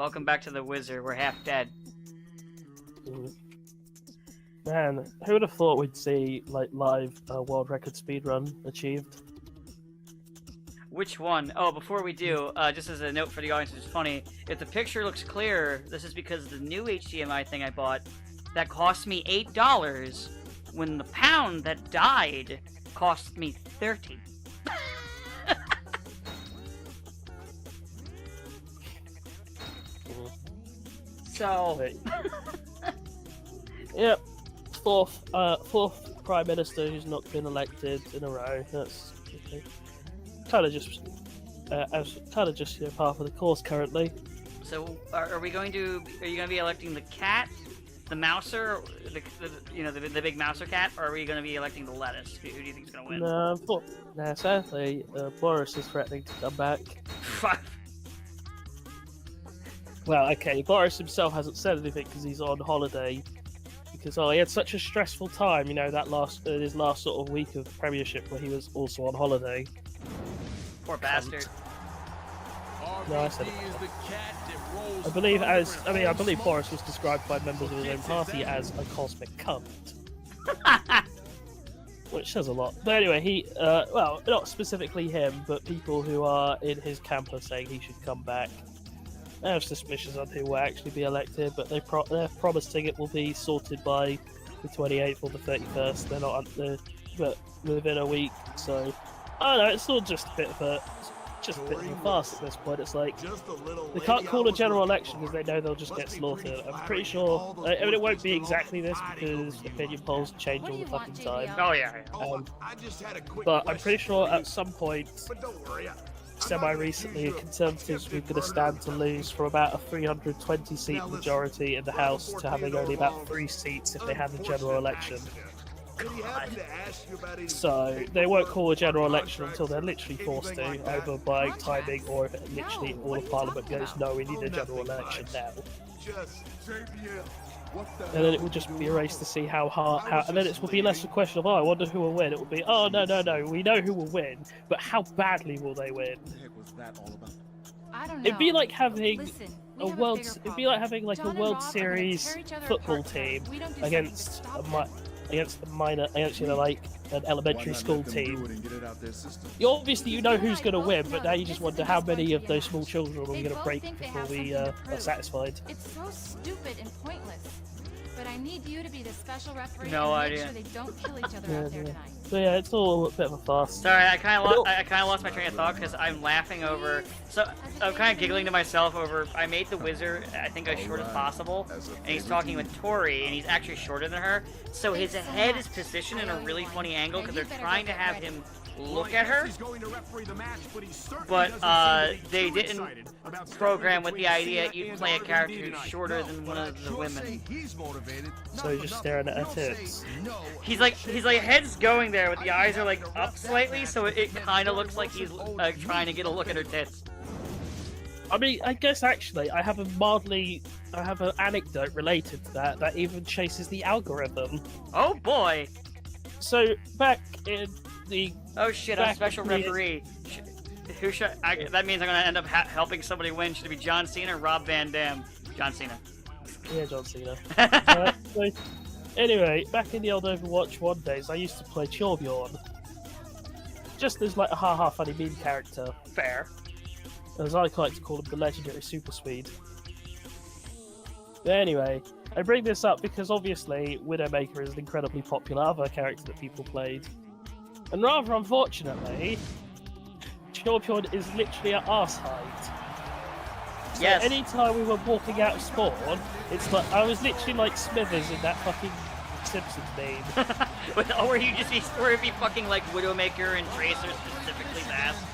Welcome back to the Wizard. We're half dead. Man, who would have thought we'd see like live world record speedrun achieved? Which one? Oh, before we do, just as a note for the audience, it's funny. If the picture looks clearer, this is because the new HDMI thing I bought that cost me $8 when the pound that died cost me $30. So, yep, fourth prime minister who's not been elected in a row. That's kind of just par for the course currently. so are we going to? Are you going to be electing the cat, the mouser, the big mouser cat, or are we going to be electing the lettuce? Who do you think is going to win? No, sadly, Boris is threatening to come back. Well, okay, Boris himself hasn't said anything because he's on holiday. Because he had such a stressful time, you know, that his last sort of week of premiership where he was also on holiday. Poor bastard. No, I said it. I believe Boris was described by members of his own party as a cosmic cunt. Which says a lot. But anyway, he, well, not specifically him, but people who are in his camp are saying he should come back. I have suspicions on who will actually be elected, but they're promising it will be sorted by the 28th or the 31st. They're not, but within a week. So I don't know. It's all just a bit of a farce at this point. It's like they can't call a general election because they know they'll just get slaughtered. I'm pretty sure. I mean, it won't be exactly this because opinion polls change all the fucking time. Oh yeah. But I'm pretty sure at some point, semi-recently, Conservatives were going to stand to lose from about a 320-seat majority in the House to having only about 3 seats if they had a general election. So they won't call a general election until they're literally forced to, either by timing or if literally all of Parliament goes, no, we need a general election now. And then it will just be a race to see how and then it will be less a question of, oh, I wonder who will win. It will be, oh, no, we know who will win, but how badly will they win? I don't know. It'd be like having Listen, it'd be like having like a World Series football team against like an elementary school team. Obviously you know who's going to win, but now you just wonder how many of those small children are we going to break before we are satisfied. It's so stupid and pointless. But I need you to be the special referee No and idea. make sure they don't kill each other out there tonight. So yeah, it's all a bit of a farce. Sorry, I kind of lost my train of thought because I'm laughing over. So I'm kind of giggling to myself over. I made the Wizard, I think, as short as possible, and he's talking with Tori, and he's actually shorter than her. So his head is positioned in a really funny angle because they're trying to have him look at her, but they didn't program with the idea you play a character who's shorter than one of the women. So you're just staring at her tits. He's like head's going there, but the eyes are like up slightly, so it kind of looks like he's trying to get a look at her tits. I mean, I guess actually I have an anecdote related to that even chases the algorithm. Oh boy! So back in the Oh shit! I'm special referee. Who should? That means I'm gonna end up helping somebody win. Should it be John Cena or Rob Van Dam? John Cena. Yeah, John Cena. So, anyway, back in the old Overwatch 1 days, I used to play Torbjorn. Just as like a ha-ha funny meme character. Fair. As I like to call him, the legendary Super Swede. But anyway, I bring this up because obviously Widowmaker is an incredibly popular other character that people played. And rather unfortunately, Torbjorn is literally at arse height. So Yes. anytime we were walking out of spawn, it's like I was literally like Smithers in that fucking Simpsons meme. Or it'd be fucking like Widowmaker and Tracer specifically fast.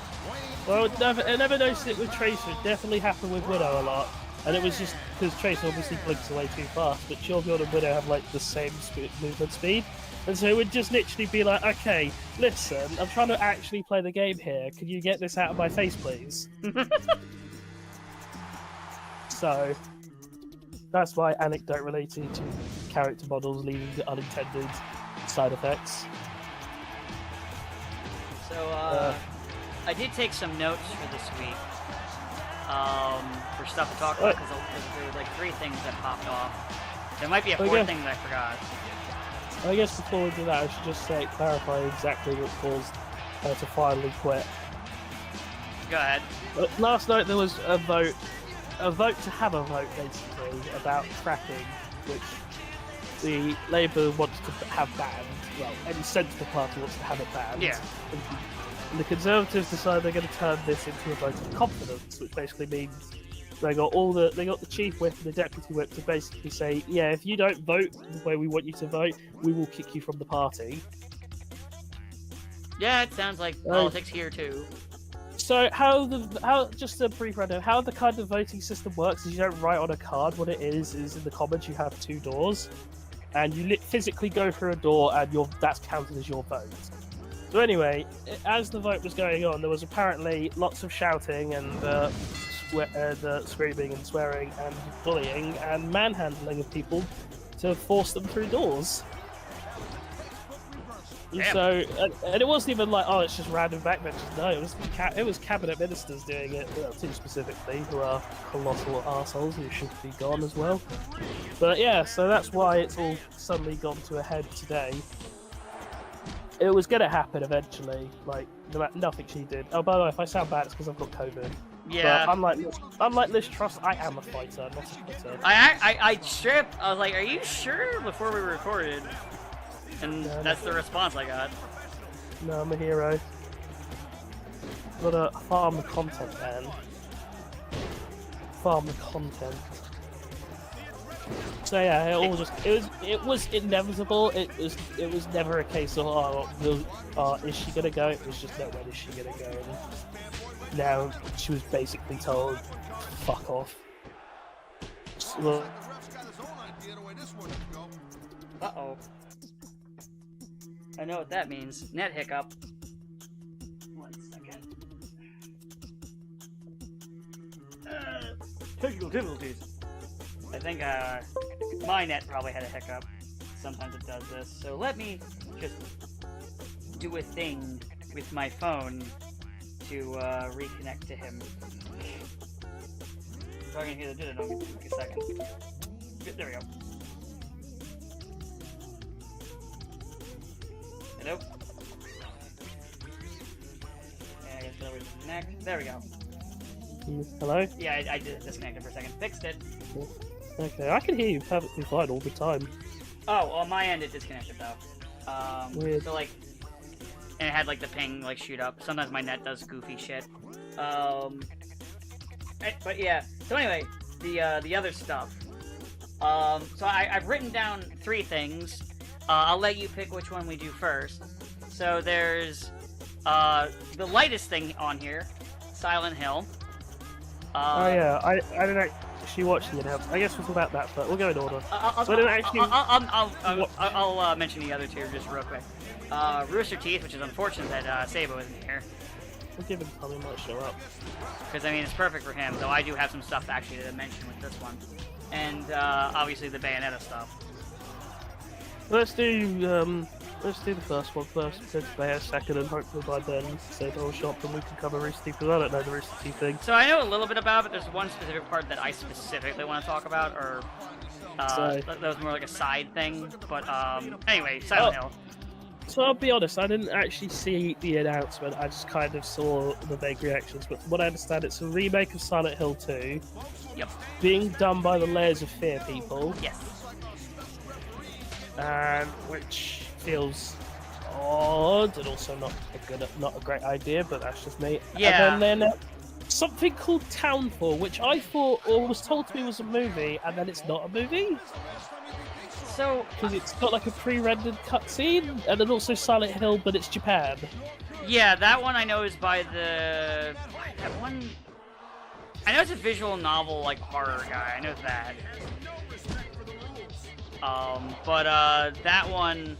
Well, I never noticed it with Tracer. It definitely happened with Widow a lot. And it was just because Tracer obviously blinks away too fast, but Torbjorn and Widow have like the same movement speed. And so it would just literally be like, okay, listen, I'm trying to actually play the game here. Can you get this out of my face, please? So, that's my anecdote related to character models leading to unintended side effects. So, I did take some notes for this week. for stuff to talk about because there were like 3 things that popped off. There might be a 4th thing that I forgot. I guess before we do that, I should just clarify exactly what caused her to finally quit. Go ahead. Last night there was a vote to have a vote, basically, about fracking, which the Labour wants to have banned. Well, any sensible party wants to have it banned. Yeah. And the Conservatives decide they're going to turn this into a vote of confidence, which basically means they got the chief whip and the deputy whip to basically say, yeah, if you don't vote the way we want you to vote, we will kick you from the party. Yeah, it sounds like politics here too. So just a brief rundown, how the kind of voting system works is you don't write on a card. What it is in the Commons you have 2 doors, and you physically go through a door, and that's counted as your vote. So anyway, as the vote was going on, there was apparently lots of shouting and screaming and swearing and bullying and manhandling of people to force them through doors. Damn. So, and it wasn't even like, oh, it's just random backbenchers. No, it was cabinet ministers doing it, well, 2 specifically, who are colossal arseholes who should be gone as well. But yeah, so that's why it's all suddenly gone to a head today. It was going to happen eventually, like, nothing she did. Oh, by the way, if I sound bad, it's because I've got COVID. Yeah. But unlike Liz Truss, I am a fighter, not a fighter. I tripped. I was like, are you sure? Before we recorded. And that's the response I got. No, I'm a hero. Gotta farm the content, man. Farm the content. So yeah, it was inevitable. It was never a case of is she gonna go? It was just no, when is she gonna go? And now she was basically told, fuck off. So, uh-oh. I know what that means. Net hiccup. 1 second. Technical difficulties. I think my net probably had a hiccup. Sometimes it does this. So let me just do a thing with my phone to reconnect to him. I'm probably gonna hear the did it in a second. There we go. Hello? Yeah, I guess that was disconnect. There we go. Hello? Yeah, I did disconnect it for a second. Fixed it. Okay, I can hear you perfectly fine all the time. Oh, on my end it disconnected though. Weird. So like, and it had like the ping like shoot up. Sometimes my net does goofy shit. But yeah. So anyway, the other stuff. So I've written down 3 things. I'll let you pick which one we do first. So there's the lightest thing on here, Silent Hill. Oh yeah, I didn't actually watch the announcement. I guess we'll talk about that, but we'll go in order. I'll mention the other 2 just real quick. Rooster Teeth, which is unfortunate that Sabo isn't here. We'll give him time, he might show up. Because I mean, it's perfect for him. Though I do have some stuff actually to mention with this one, and obviously the Bayonetta stuff. Let's do the first one first, go to Bayonetta second, and hopefully by then Sabo will show up and we can cover Rooster Teeth, because I don't know the Rooster Teeth thing. So I know a little bit about it, but there's one specific part that I specifically want to talk about, or that was more like a side thing. But anyway, Silent Hill. So I'll be honest, I didn't actually see the announcement, I just kind of saw the vague reactions, but from what I understand, it's a remake of Silent Hill 2. Yep. Being done by the Layers of Fear people. Yes. And which feels odd and also not a great idea, but that's just me. Yeah. And then something called Townfall, which I thought or was told to me was a movie, and then it's not a movie. So because it's got like a pre-rendered cutscene, and then also Silent Hill, but it's Japan. Yeah, that one I know is by that one. I know it's a visual novel like horror guy. I know that. But that one,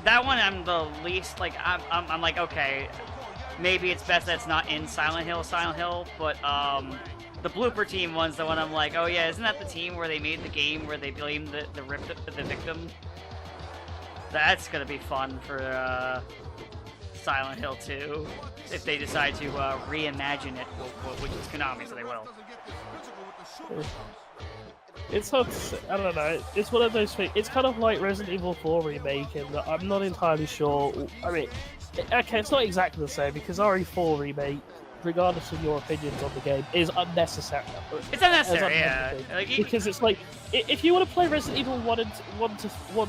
that one I'm the least like. I'm like, okay, maybe it's best that it's not in Silent Hill, but the blooper team one's the one I'm like, oh yeah, isn't that the team where they made the game where they blamed the victim? That's gonna be fun for Silent Hill 2 if they decide to reimagine it, which is Konami, so they will. It's hard to say. I don't know. It's one of those things. It's kind of like Resident Evil 4 remake, and I'm not entirely sure. I mean, okay, it's not exactly the same because RE4 remake, regardless of your opinions on the game, is unnecessary. It's unnecessary, yeah. Because it's like, if you want to play Resident Evil 1,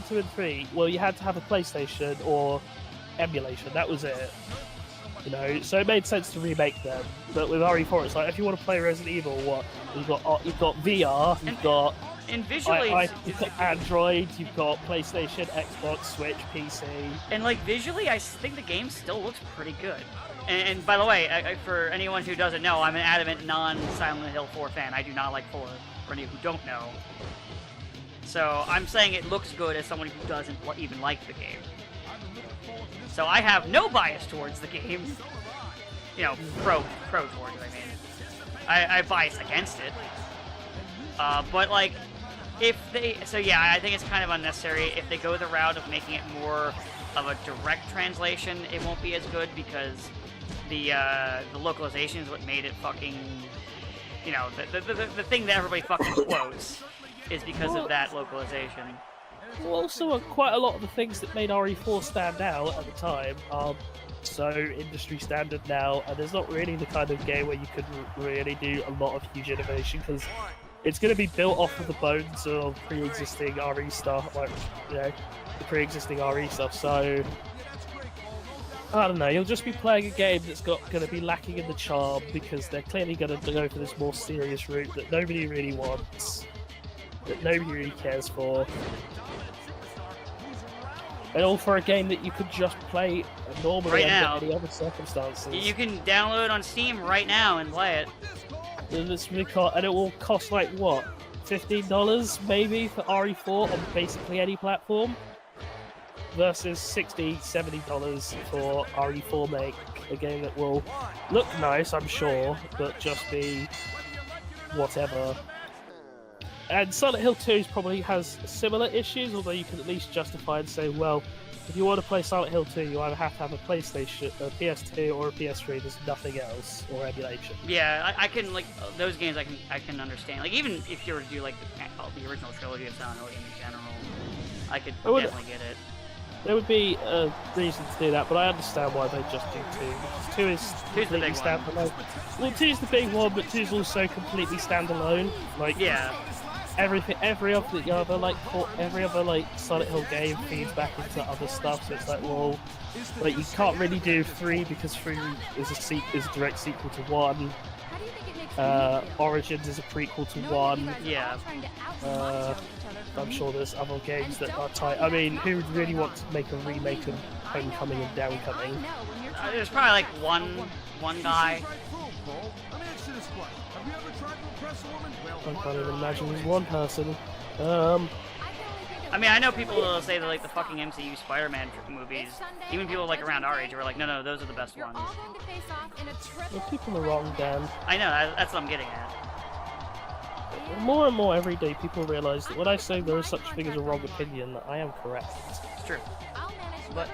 2, and 3, well, you had to have a PlayStation or emulation. That was it. You know, so it made sense to remake them. But with RE4, it's like, if you want to play Resident Evil, what? You've got VR, you've got... And visually... you've got Android, you've got PlayStation, Xbox, Switch, PC... And, like, visually, I think the game still looks pretty good. And by the way, for anyone who doesn't know, I'm an adamant non-Silent Hill 4 fan. I do not like 4, for any who don't know. So, I'm saying it looks good as someone who doesn't even like the game. So I have no bias towards the game. You know, pro towards it, I mean. I bias against it. But, like, if they... So, yeah, I think it's kind of unnecessary. If they go the route of making it more of a direct translation, it won't be as good because the localization is what made it fucking... You know, the thing that everybody fucking quotes is because of that localization. Well, also, quite a lot of the things that made RE4 stand out at the time are so industry standard now, and there's not really the kind of game where you could really do a lot of huge innovation, because it's going to be built off of the bones of pre-existing RE stuff, like, you know, the pre-existing RE stuff, so... I don't know, you'll just be playing a game that's going to be lacking in the charm, because they're clearly going to go for this more serious route that nobody really wants, that nobody really cares for. And all for a game that you could just play normally right now. Under any other circumstances. You can download on Steam right now and play it. And it will cost like what, $15 maybe for RE4 on basically any platform, versus $60, $70 for RE4 Make, a game that will look nice, I'm sure, but just be whatever. And Silent Hill 2 probably has similar issues, although you can at least justify and say, well, if you want to play Silent Hill 2, you either have to have a PlayStation, a PS2, or a PS3. There's nothing else, or emulation. Yeah, I can, like, those games I can understand. Like, even if you were to do, like, the original trilogy of Silent Hill in general, I could definitely get it. There would be a reason to do that, but I understand why they just do 2. Because 2 is completely standalone. Well, 2 is the big one, but 2 is also completely standalone. Like, yeah. Every other Silent Hill game feeds back into other stuff, so it's like, well, like, you can't really do 3 because 3 is a direct sequel to 1. Origins is a prequel to 1. Yeah. I'm sure there's other games that are tight. I mean, who would really want to make a remake of Homecoming and Downcoming? There's probably like one guy. I can't even imagine there's one person. I mean, I know people will say that, like, the fucking MCU Spider-Man movies, even people, like, around our age are like, no, those are the best ones. Well, people are wrong, Dan. I know, that's what I'm getting at. More and more every day, people realise that when I say there is such a thing as a wrong opinion, that I am correct. It's true. But,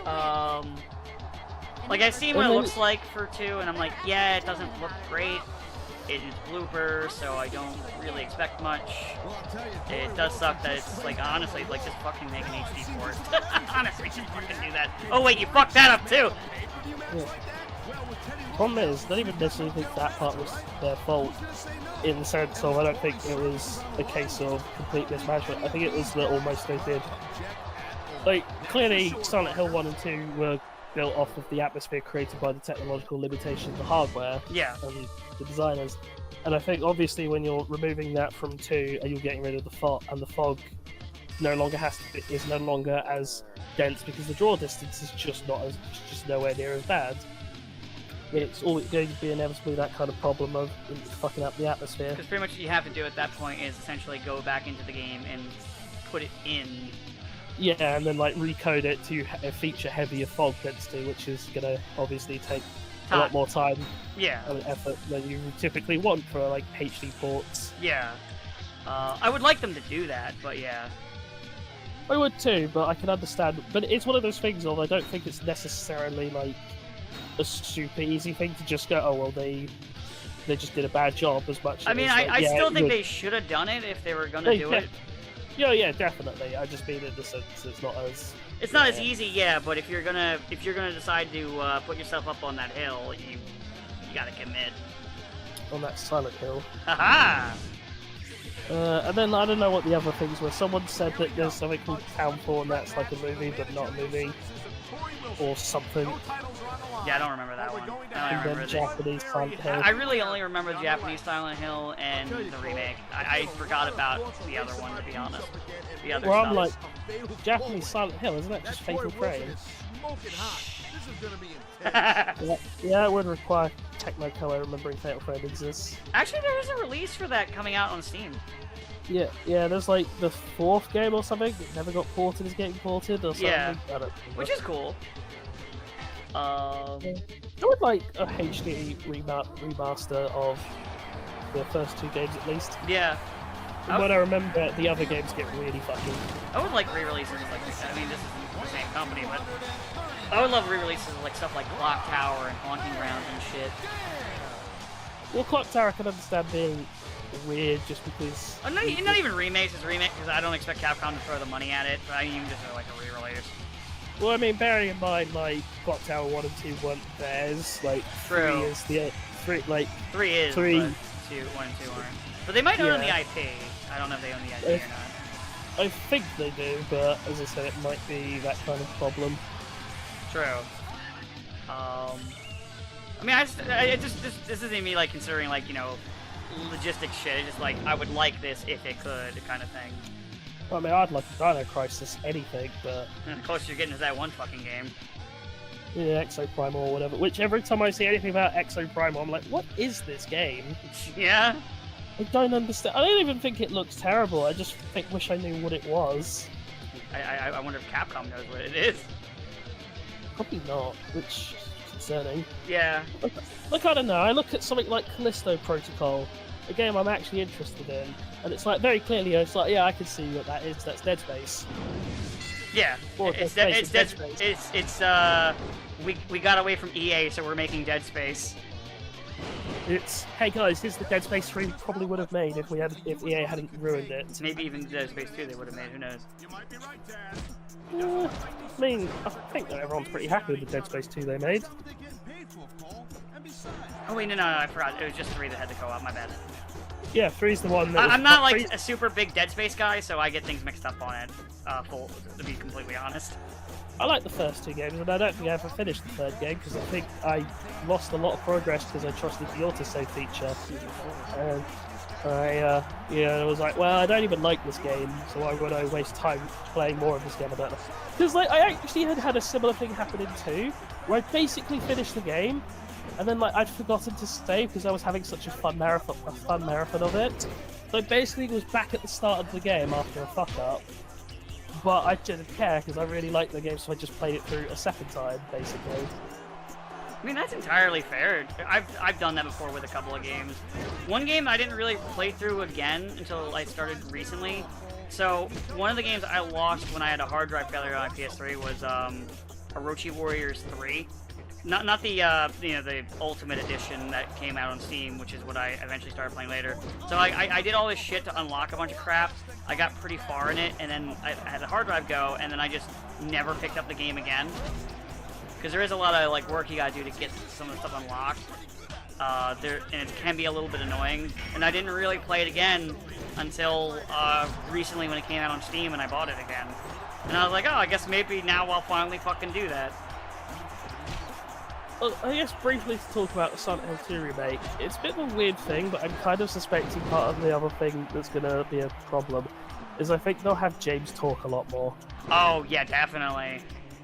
like, I've seen what it looks like for 2, and I'm like, yeah, it doesn't look great. It is blooper, so I don't really expect much. It does suck that it's, like, honestly, like, just fucking make an HD port. Honestly, just fucking do that. Oh wait, you fucked that up too! Yeah. Problem is, I don't even necessarily think that part was their fault, in the sense of, I don't think it was a case of complete mismanagement. I think it was that almost they did. Like, clearly, Silent Hill 1 and 2 were built off of the atmosphere created by the technological limitations of the hardware and the designers. And I think obviously when you're removing that from 2 and you're getting rid of the fog, and the fog no longer is no longer as dense because the draw distance is just nowhere near as bad. It's all going to be inevitably that kind of problem of fucking up the atmosphere. Because pretty much what you have to do at that point is essentially go back into the game and put it in. Yeah, and then like recode it to feature heavier fog density, which is going to obviously take a lot more time and effort than you typically want for like HD ports. Yeah. I would like them to do that, but yeah. I would too, but I can understand. But it's one of those things of I don't think it's necessarily like a super easy thing to just go, oh well, they just did a bad job as much. I mean, as, I still think they should have done it if they were gonna do it. Yeah, definitely. I just mean in the sense it's not as. It's not as easy, yeah. But if you're gonna decide to put yourself up on that hill, you gotta commit. On that Silent Hill. Haha! And then I don't know what the other things were. Someone said that there's something called Townfall and that's like a movie, but not a movie, or something. Yeah, I don't remember that one. And then Japanese Silent Hill. I really only remember the Japanese Silent Hill and the remake. I forgot about the other one, to be honest. The other Well, stuff. I'm like, Japanese Silent Hill, isn't that just Fatal Frame? Yeah, it would require Technicolor remembering Fatal Frame exists. Actually, there is a release for that coming out on Steam. Yeah, there's like the 4th game or something that never got ported is getting ported or something. Yeah, I don't know. which is cool. I would like a HD remaster of the first 2 games at least. Yeah. From what I remember, the other games get really fucking. I would like re-releases like this. I mean, this isn't the same company, but I would love re-releases of like stuff like Clock Tower and Haunting Grounds and shit. Well, Clock Tower I can understand being weird just because. Oh, no, not even remakes, it's remake because I don't expect Capcom to throw the money at it. But I mean, just like a re-release. Well, I mean, bearing in mind, like, Clock Tower 1 and 2 weren't theirs, like, True. 3 is the... 3, like... 3 is, 3... but 1 and 2 aren't. But they might own the IP. I don't know if they own the IP or not. I think they do, but, as I said, it might be that kind of problem. True. I mean, this isn't me, like, considering, like, you know, logistics shit. It's just, like, I would like this if it could, kind of thing. Well, I mean, I'd like a Dino Crisis, anything, but... And the closer you're getting to that one fucking game. Yeah, Exo Primal or whatever. Which, every time I see anything about Exo Primal, I'm like, what is this game? Yeah? I don't understand. I don't even think it looks terrible. I just wish I knew what it was. I wonder if Capcom knows what it is. Probably not, which is concerning. Yeah. Look, I don't know. I look at something like Callisto Protocol, a game I'm actually interested in, and it's like very clearly, it's like, yeah, I can see what that is. That's Dead Space. Yeah, Well, it's Dead Space. We got away from EA, so we're making Dead Space. It's, hey guys, here's the Dead Space 3 we probably would have made if EA hadn't ruined it. Maybe even Dead Space 2 they would have made. Who knows? I mean, I think that everyone's pretty happy with the Dead Space 2 they made. Oh wait, no, I forgot. It was just 3 that had to go out. My bad. Yeah, 3's the one that I'm not like a super big Dead Space guy, so I get things mixed up on it. To be completely honest. I like the first 2 games, and I don't think I ever finished the 3rd game because I think I lost a lot of progress because I trusted the autosave feature. And I was like, well, I don't even like this game, so why would I waste time playing more of this game? I don't know. Because like, I actually had a similar thing happen in 2, where I basically finished the game, and then like I'd forgotten to save because I was having such a fun marathon of it. So I basically was back at the start of the game after a fuck up. But I didn't care because I really liked the game, so I just played it through a second time, basically. I mean, that's entirely fair. I've done that before with a couple of games. One game I didn't really play through again until I started recently. So one of the games I lost when I had a hard drive failure on my PS3 was Orochi Warriors 3. Not the the Ultimate Edition that came out on Steam, which is what I eventually started playing later. So I did all this shit to unlock a bunch of crap. I got pretty far in it, and then I had the hard drive go, and then I just never picked up the game again. Because there is a lot of like work you gotta do to get some of the stuff unlocked. And it can be a little bit annoying. And I didn't really play it again until recently when it came out on Steam, and I bought it again. And I was like, oh, I guess maybe now I'll finally fucking do that. Well, I guess briefly to talk about the Silent Hill 2 remake, it's a bit of a weird thing, but I'm kind of suspecting part of the other thing that's going to be a problem is I think they'll have James talk a lot more. Oh, yeah, definitely.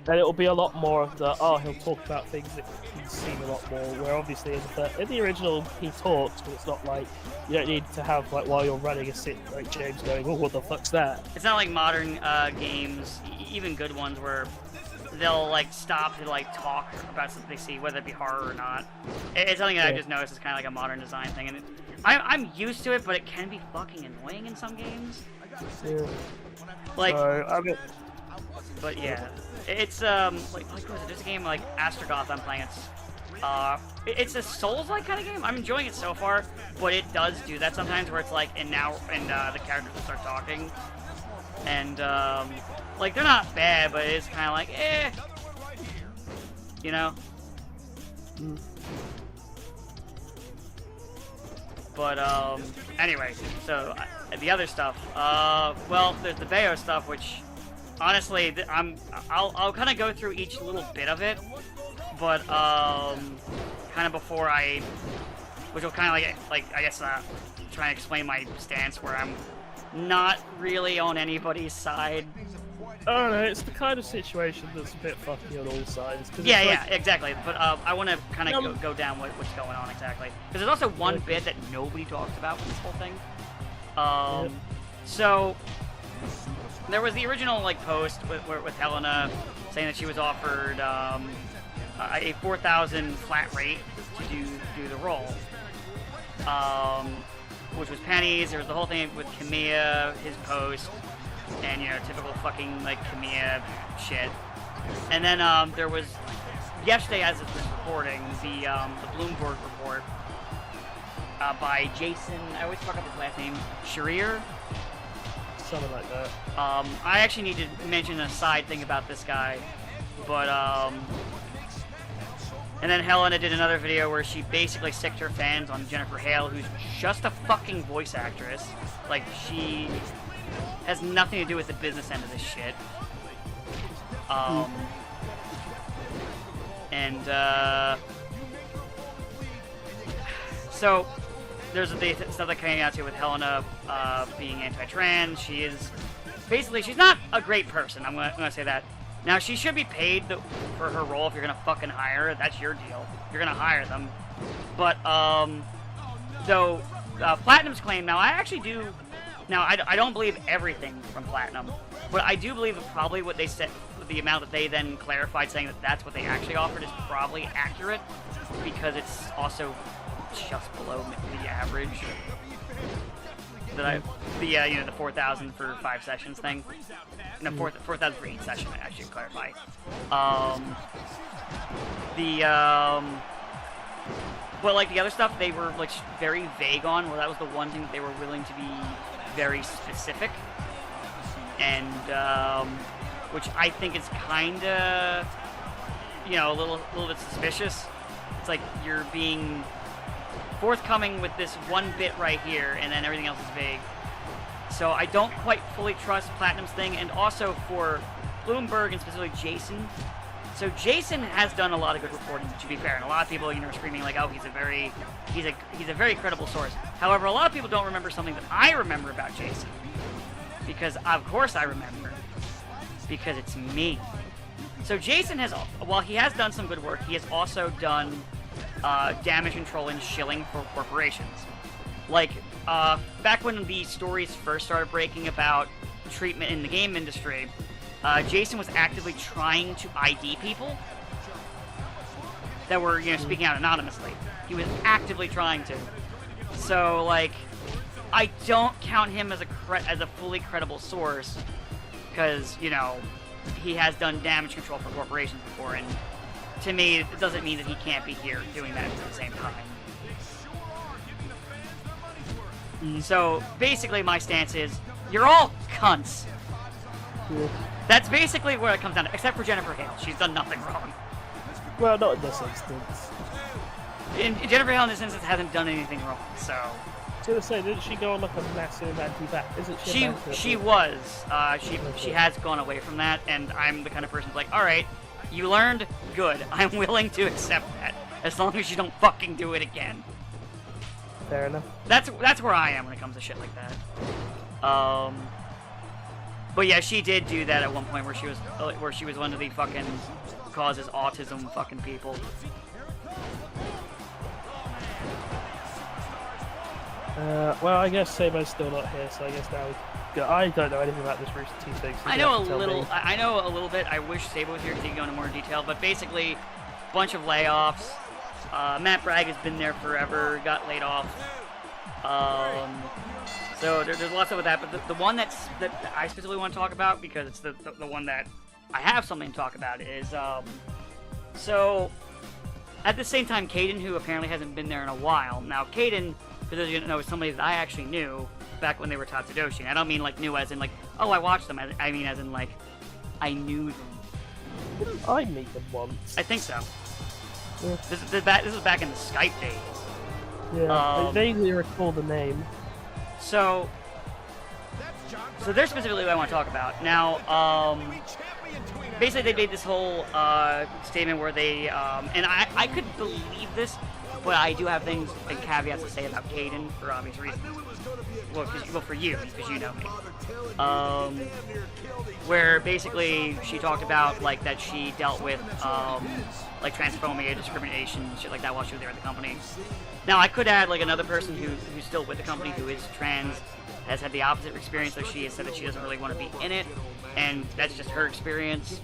And it'll be a lot more of the, he'll talk about things that he's seen a lot more, where obviously in the original he talks, but it's not like, you don't need to have, like, while you're running a sit, like James going, oh, what the fuck's that? It's not like modern games, even good ones, where they'll like stop to like talk about something they see, whether it be horror or not. It's something that I just noticed is kind of like a modern design thing, and I'm used to it, but it can be fucking annoying in some games. Yeah. Like, I mean, but yeah, it's like what was it? There's a game like Astrogoth I'm playing. It's a Souls-like kind of game. I'm enjoying it so far, but it does do that sometimes where it's like, and the characters will start talking, and like they're not bad, but it's kind of like, you know. But anyway, so the other stuff. Well, there's the Bayo stuff, which honestly, I'll kind of go through each little bit of it, but kind of before which will kind of like I guess try and explain my stance where I'm not really on anybody's side. I don't know, it's the kind of situation that's a bit fucky on all sides. Yeah, exactly. But I want to kind of go down what's going on exactly. Because there's also one bit that nobody talks about with this whole thing. So there was the original like post with Helena saying that she was offered a 4,000 flat rate to do the role, which was pennies. There was the whole thing with Kamiya, his post, and you know, typical fucking like Kamiya shit. And then there was yesterday, as of this recording, the Bloomberg report by Jason. I always fuck up his last name. Sharir. Something like that. I actually need to mention a side thing about this guy, but and then Helena did another video where she basically sicked her fans on Jennifer Hale, who's just a fucking voice actress. Like, she has nothing to do with the business end of this shit. So there's the stuff that came out to with Helena being anti-trans. She is basically, she's not a great person. I'm gonna say that. Now, she should be paid for her role if you're gonna fucking hire her. That's your deal. You're gonna hire them. But though Platinum's claim, now I actually do. Now I don't believe everything from Platinum, but I do believe that probably what they said, the amount that they then clarified, saying that that's what they actually offered, is probably accurate, because it's also just below the average. The 4,000 for 5 sessions thing. No, 4,000 for each session, I should clarify. But like the other stuff, they were like very vague on. Well, that was the one thing that they were willing to be very specific, and which I think is kind of, you know, a little bit suspicious. It's like you're being forthcoming with this one bit right here, and then everything else is vague. So I don't quite fully trust Platinum's thing, and also for Bloomberg and specifically Jason. So Jason has done a lot of good reporting, to be fair, and a lot of people, you know, are screaming like, "Oh, he's a very credible source." However, a lot of people don't remember something that I remember about Jason, because of course I remember, because it's me. So Jason has, while he has done some good work, he has also done damage control and shilling for corporations. Like, back when the stories first started breaking about treatment in the game industry, Jason was actively trying to ID people that were, you know, speaking out anonymously. He was actively trying to. So, like, I don't count him as a fully credible source, because, you know, he has done damage control for corporations before, and to me, it doesn't mean that he can't be here doing that at the same time. So, basically, my stance is, you're all cunts. Yeah. That's basically where it comes down to, except for Jennifer Hale. She's done nothing wrong. Well, not in this instance. Jennifer Hale, in this instance, hasn't done anything wrong, so... I was gonna say, didn't she go on like a massive anti-vax? Isn't she? She was. She has gone away from that, and I'm the kind of person who's like, alright, you learned? Good. I'm willing to accept that, as long as you don't fucking do it again. Fair enough. That's where I am when it comes to shit like that. But yeah, she did do that at one point where she was one of the fucking causes autism fucking people. Well, I guess Sabo's still not here, so I guess now I don't know anything about this Rooster Teeth thing. So I know a little bit. I wish Sabo was here to go into more detail, but basically, a bunch of layoffs. Matt Bragg has been there forever, got laid off. So there's lots of that, but the one that I specifically want to talk about, because it's the one that I have something to talk about, is so At the same time, Caden, who apparently hasn't been there in a while. Now, Caden, for those of you who don't know, is somebody that I actually knew back when they were Tatsudoshi. And I don't mean like knew as in like, oh, I watched them. I mean as in like, I knew them. Didn't I meet them once? I think so. Yeah. This is back in the Skype days. Yeah, I vaguely recall the name. So they're specifically what I want to talk about. Now, basically they made this whole statement where they, and I could believe this, but I do have things and caveats to say about Caden for obvious reasons. Well, for you, because you know me. Where basically she talked about like that she dealt with like transphobia, discrimination, shit like that while she was there at the company. Now I could add like another person who's still with the company who is trans, has had the opposite experience, so she has said that she doesn't really want to be in it, and that's just her experience.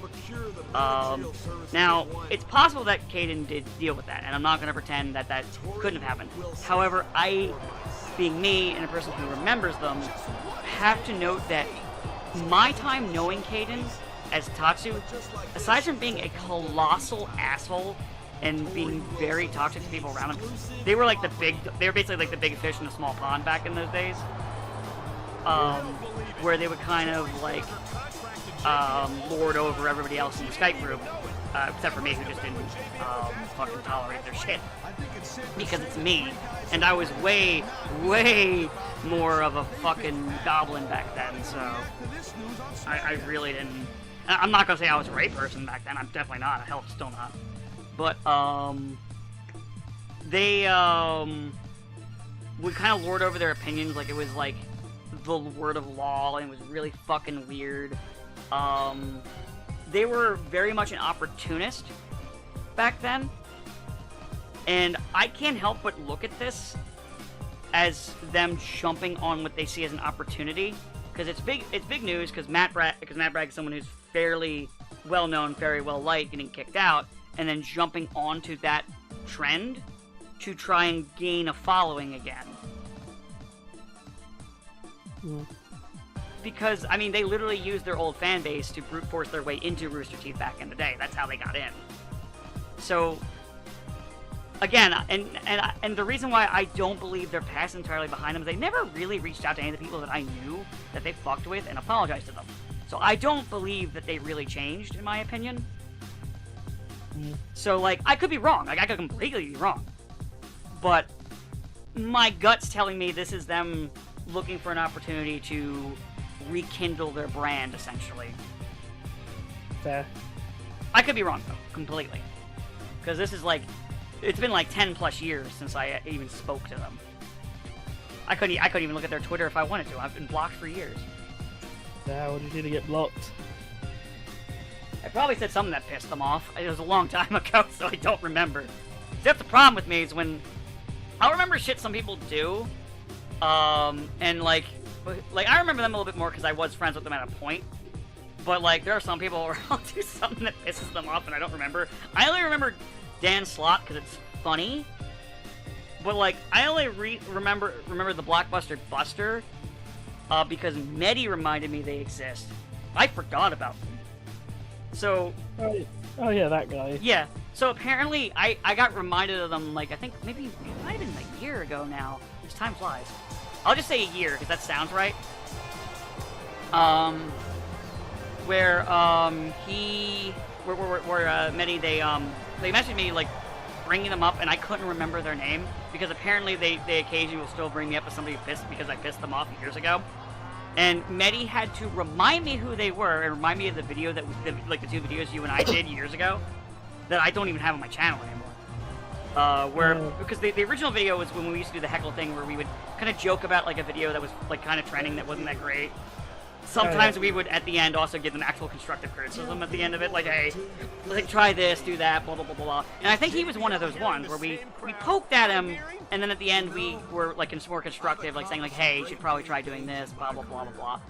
Now, it's possible that Caden did deal with that, and I'm not going to pretend that that couldn't have happened. However, I, being me and a person who remembers them, have to note that my time knowing Caden as Tatsu, aside from being a colossal asshole and being very toxic to people around him, they were basically like the big fish in a small pond back in those days. Where they would kind of like lord over everybody else in the Skype group, except for me, who just didn't fucking tolerate their shit. Because it's me, and I was way, way more of a fucking goblin back then, so I really didn't. I'm not gonna say I was a rape person back then. I'm definitely not. Hell, still not. But they would kind of lord over their opinions like it was like the word of law, and it was really fucking weird. They were very much an opportunist back then, and I can't help but look at this as them jumping on what they see as an opportunity, because it's big news, because Matt Bragg is someone who's fairly well known, very well liked, getting kicked out, and then jumping onto that trend to try and gain a following again. Because, I mean, they literally used their old fan base to brute force their way into Rooster Teeth back in the day. That's how they got in. So, again, and the reason why I don't believe their past entirely behind them is they never really reached out to any of the people that I knew that they fucked with and apologized to them. So I don't believe that they really changed, in my opinion. So, like, I could be wrong. Like, I could completely be wrong. But my gut's telling me this is them looking for an opportunity to rekindle their brand, essentially. Fair. I could be wrong, though, completely. Because this is like, it's been like 10 plus years since I even spoke to them. I couldn't even look at their Twitter if I wanted to. I've been blocked for years. Yeah, what did you do to get blocked? I probably said something that pissed them off. It was a long time ago, so I don't remember. That's the problem with me is when I'll remember shit some people do, and like I remember them a little bit more because I was friends with them at a point. But like there are some people where I'll do something that pisses them off and I don't remember. I only remember Dan Slott because it's funny. But like I only remember the Blockbuster Buster because Medi reminded me they exist. I forgot about them. So. Oh yeah, that guy. Yeah. So apparently I got reminded of them like I think maybe it might have been a year ago now. This time flies. I'll just say a year because that sounds right. Where Medi they messaged me like bringing them up and I couldn't remember their name because apparently they occasionally will still bring me up as somebody who pissed because I pissed them off years ago. And Medi had to remind me who they were and remind me of the video that like the 2 videos you and I did years ago that I don't even have on my channel anymore. Because the original video was when we used to do the heckle thing where we would kind of joke about like a video that was like kind of trending that wasn't that great. Sometimes we would at the end also give them actual constructive criticism at the end of it, like, hey, like try this, do that, blah blah blah blah. And I think he was one of those ones where we poked at him, and then at the end we were like more constructive, like saying like, hey, you should probably try doing this, blah blah blah blah blah.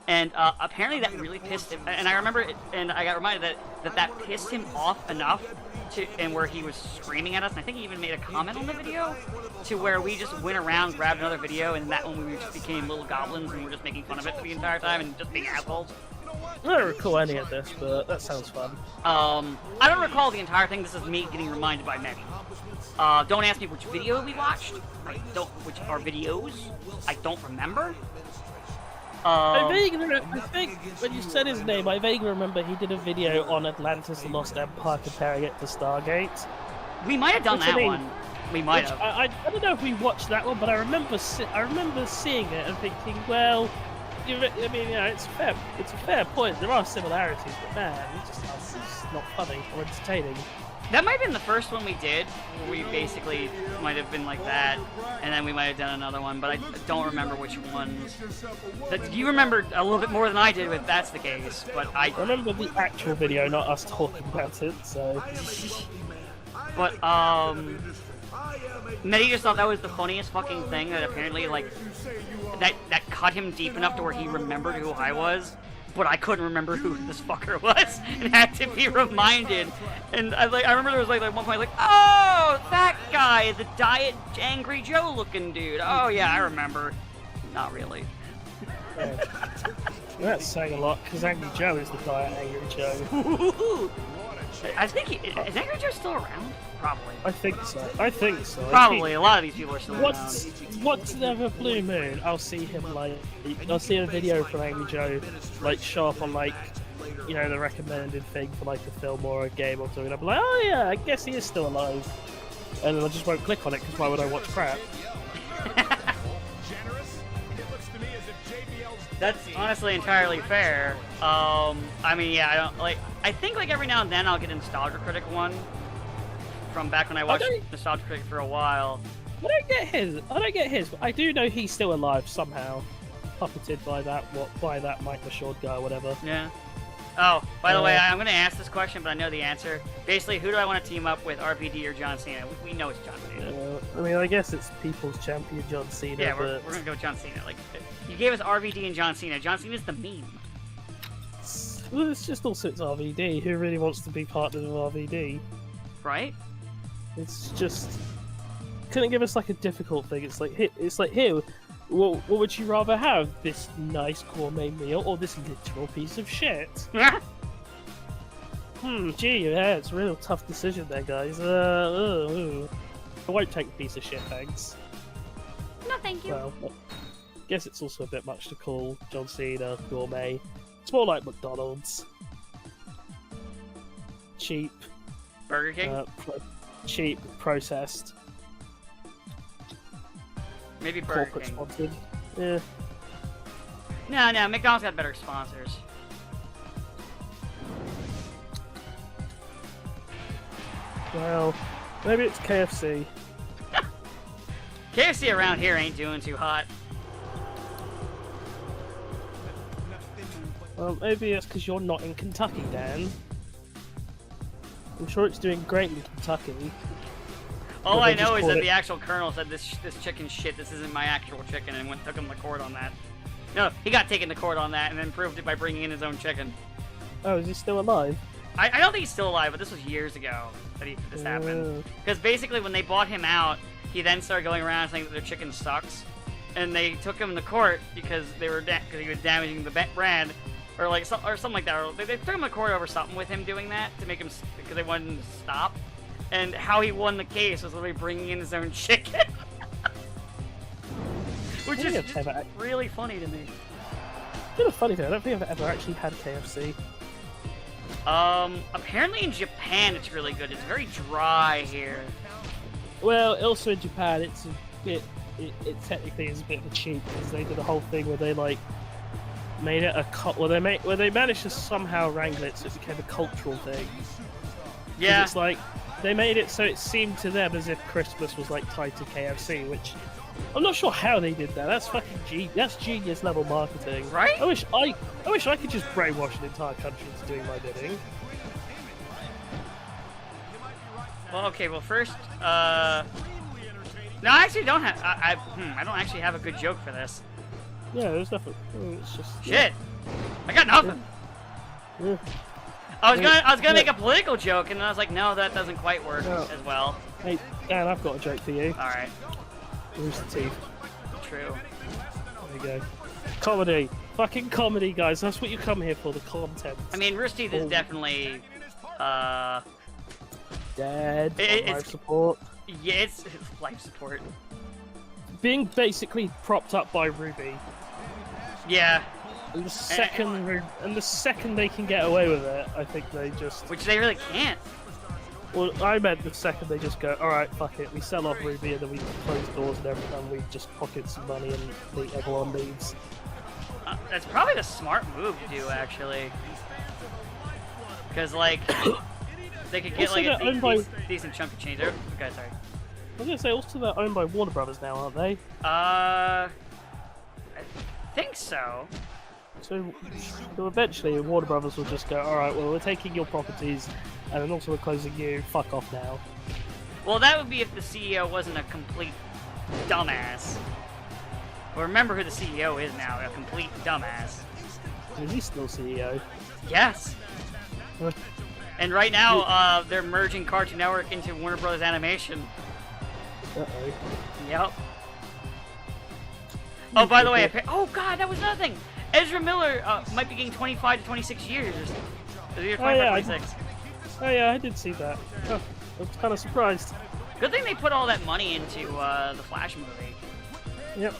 And apparently that really pissed him. And I remember it, and I got reminded that pissed him off enough and where he was screaming at us. And I think he even made a comment on the video to where we just went around, grabbed another video, and that one we just became little goblins and we were just making fun of it the entire time and just being assholes. I don't recall any of this, but that sounds fun. I don't recall the entire thing. This is me getting reminded by many. Don't ask me which video we watched. Which are videos. I don't remember. I think when you said his name, I vaguely remember he did a video on Atlantis: The Lost Empire comparing it to Stargate. We might have done that one. We might have. I don't know if we watched that one, but I remember seeing it and thinking, well, I mean, you know, it's a fair point. There are similarities, but man, it's not funny or entertaining. That might have been the first one we did, where we basically might have been like that, and then we might have done another one, but I don't remember which ones. You remember a little bit more than I did if that's the case, but I remember the actual video, not us talking about it, so... But, Medi just thought that was the funniest fucking thing, that apparently, like, that cut him deep enough to where he remembered who I was, but I couldn't remember who this fucker was, and had to be reminded. And I remember there was like one point like, oh, that guy, the Diet Angry Joe looking dude. Oh yeah, I remember. Not really. Yeah. That's saying a lot, because Angry Joe is the Diet Angry Joe. I think is Angry Joe still around? Probably. I think so. Probably. A lot of these people are still around. Once never blue moon, I'll see him I'll see a video from Angry Joe like show up on like, you know, the recommended thing for like a film or a game or something. And I'll be like, oh yeah, I guess he is still alive. And then I just won't click on it because why would I watch crap? That's honestly entirely fair. I mean, yeah, I think like every now and then I'll get a Nostalgia Critic one from back when I watched Nostalgia Critic for a while. I don't get his, but I do know he's still alive somehow. Puppeted by that Mike Mashord guy or whatever. Yeah. Oh, by the way, I'm going to ask this question, but I know the answer. Basically, who do I want to team up with, RVD or John Cena? We know it's John Cena. I mean, I guess it's People's Champion John Cena. Yeah, we're going to go with John Cena. Like, you gave us RVD and John Cena. John Cena's the meme. Well, it's just also it's RVD. Who really wants to be partnered with RVD? Right? It's just couldn't give us like a difficult thing. It's like here. What would you rather have? This nice gourmet meal or this literal piece of shit? Gee, yeah, it's a real tough decision there, guys. I won't take a piece of shit, thanks. No, thank you. Well, I guess it's also a bit much to call John Cena gourmet. It's more like McDonald's. Cheap. Burger King? Cheap, processed. Maybe Burger Corporate King. Sponsored. Yeah. No, McDonald's got better sponsors. Well, maybe it's KFC. KFC around here ain't doing too hot. Well, maybe it's because you're not in Kentucky, Dan. I'm sure it's doing great in Kentucky. All I know is that the actual colonel said this chicken shit, this isn't my actual chicken, and took him to court on that. No, he got taken to court on that and then proved it by bringing in his own chicken. Oh, is he still alive? I don't think he's still alive, but this was years ago that this happened. Because basically when they bought him out, he then started going around saying that their chicken sucks. And they took him to court because he was damaging the brand. Or something like that. Or they took him to court over something with him doing that to make him, because they wanted him to stop. And how he won the case was literally bringing in his own chicken. Which is just really funny to me. It's a funny thing, I don't think I've ever actually had KFC. Apparently in Japan it's really good. It's very dry here. Well, also in Japan it's a bit, it technically is a bit of a cheat, because they did a whole thing where they like made it where they managed to somehow wrangle it so it became a cultural thing. Yeah. It's like, they made it so it seemed to them as if Christmas was like tied to KFC, which I'm not sure how they did that. That's fucking that's genius level marketing. Right? I wish I could just brainwash an entire country into doing my bidding. Well, okay. Well, first, no, I actually don't have. I don't actually have a good joke for this. Yeah, there's nothing. It's just shit. Yeah. I got nothing. Yeah. I was gonna make a political joke, and then I was like, no, that doesn't quite work as well. Hey, Dan, I've got a joke for you. All right. Rooster Teeth. True. There you go. Comedy. Fucking comedy, guys. That's what you come here for, the content. I mean, Rooster Teeth is definitely, Dead. It's Life support. yeah, it's life support. Being basically propped up by Ruby. Yeah. And the second they can get away with it, I think they just... Which they really can't. Well, I meant the second they just go, alright, fuck it, we sell off Ruby and then we close doors and everything, and we just pocket some money and everyone leaves. That's probably the smart move to do, actually. Because, like, they could get, Also, like, they're owned a decent chunk of change. Okay, sorry. I was gonna say, also they're owned by Warner Brothers now, aren't they? I think so. So eventually Warner Brothers will just go, alright, well, we're taking your properties, and then also we're closing you, fuck off now. Well, that would be if the CEO wasn't a complete dumbass. Well, remember who the CEO is now, a complete dumbass. Is he still CEO? Yes! And right now, they're merging Cartoon Network into Warner Brothers Animation. Uh-oh. Yep. Oh, by the way, oh god, that was another thing! Ezra Miller might be getting 25 to 26 years. The year 26. Oh yeah, I did see that. Oh, I was kind of surprised. Good thing they put all that money into the Flash movie. Yep.